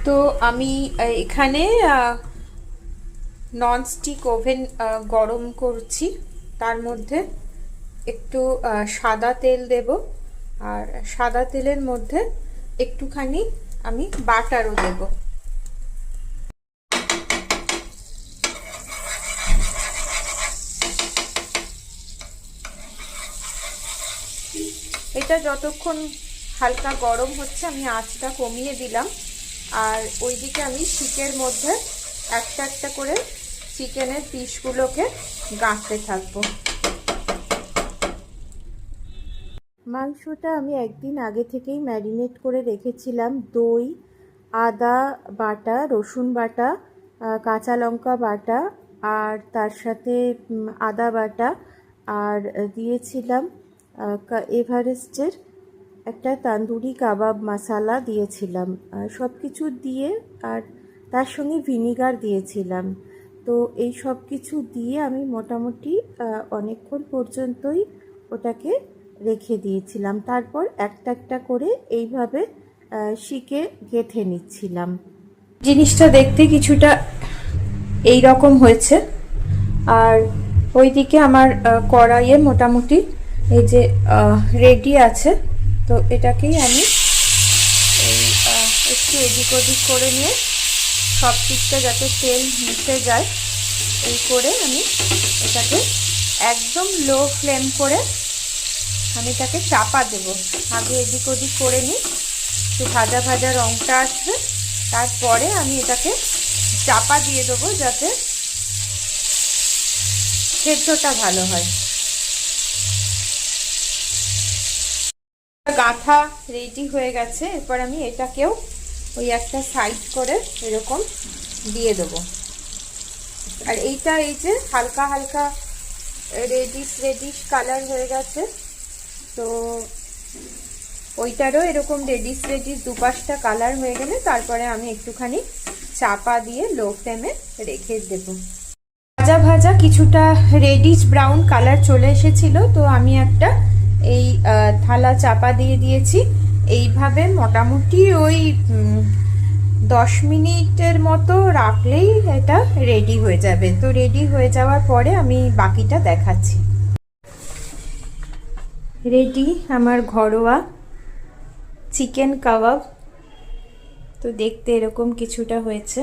তো আমি এখানে ননস্টিক ওভেন গরম করছি। তার মধ্যে একটু সাদা তেল দেব, আর সাদা তেলের মধ্যে একটুখানি আমি বাটারও দেব। এটা যতক্ষণ হালকা গরম হচ্ছে আমি আঁচটা কমিয়ে দিলাম, আর ওইদিকে আমি শিকের মধ্যে একটা একটা করে চিকেনের পিসগুলোকে গাঁথতে থাকবো। মাংসটা আমি একদিন আগে থেকেই ম্যারিনেট করে রেখেছিলাম। দই, আদা বাটা, রসুন বাটা, কাঁচা লঙ্কা বাটা, আর তার সাথে আদা বাটা, আর দিয়েছিলাম এভারেস্টের একটা তান্দুরি কাবাব মশালা দিয়েছিলাম। সব কিছু দিয়ে, আর তার সঙ্গে ভিনিগার দিয়েছিলাম। তো এই সব কিছু দিয়ে আমি মোটামুটি অনেকক্ষণ পর্যন্তই ওটাকে রেখে দিয়েছিলাম। তারপর একটা একটা করে এইভাবে শিকে গেঁথে নিচ্ছিলাম। জিনিসটা দেখতে কিছুটা এই রকম হয়েছে। আর ওইদিকে আমার কড়াইয়ে মোটামুটি এই যে রেডি আছে। তো এটাকেই আমি এই একটু এদিক ওদিক করে নিয়ে সব দিকটা যাতে তেল মিশে যায় এই করে আমি এটাকে একদম লো ফ্লেম করে আমি এটাকে চাপা দেব। আগে এদিক ওদিক করে নিই, একটু ভাজা ভাজা রঙটা আসবে, তারপরে আমি এটাকে চাপা দিয়ে দেবো যাতে সেদ্ধটা ভালো হয়। গাঁথা রেডি হয়ে গেছে। এরপর আমি এটাকেও ওই একটা সাইড করে এরকম দিয়ে দেবো। আর এইটা এই যে হালকা হালকা রেডিশ কালার হয়ে গেছে, তো ওইটারও এরকম রেডিশ দুপাশটা কালার হয়ে গেলে তারপরে আমি একটুখানি চাপা দিয়ে লো ফ্লেমে রেখে দেবো। ভাজা ভাজা কিছুটা রেডিশ ব্রাউন কালার চলে এসেছিল, তো আমি একটা এই থালা চাপা দিয়ে দিয়েছি। এইভাবে মোটামুটি ওই 10 মিনিটের মতো রাখলেই এটা রেডি হয়ে যাবে। তো রেডি হয়ে যাওয়ার পরে আমি বাকিটা দেখাচ্ছি। রেডি আমার ঘরোয়া চিকেন কাবাব। তো দেখতে এরকম কিছুটা হয়েছে।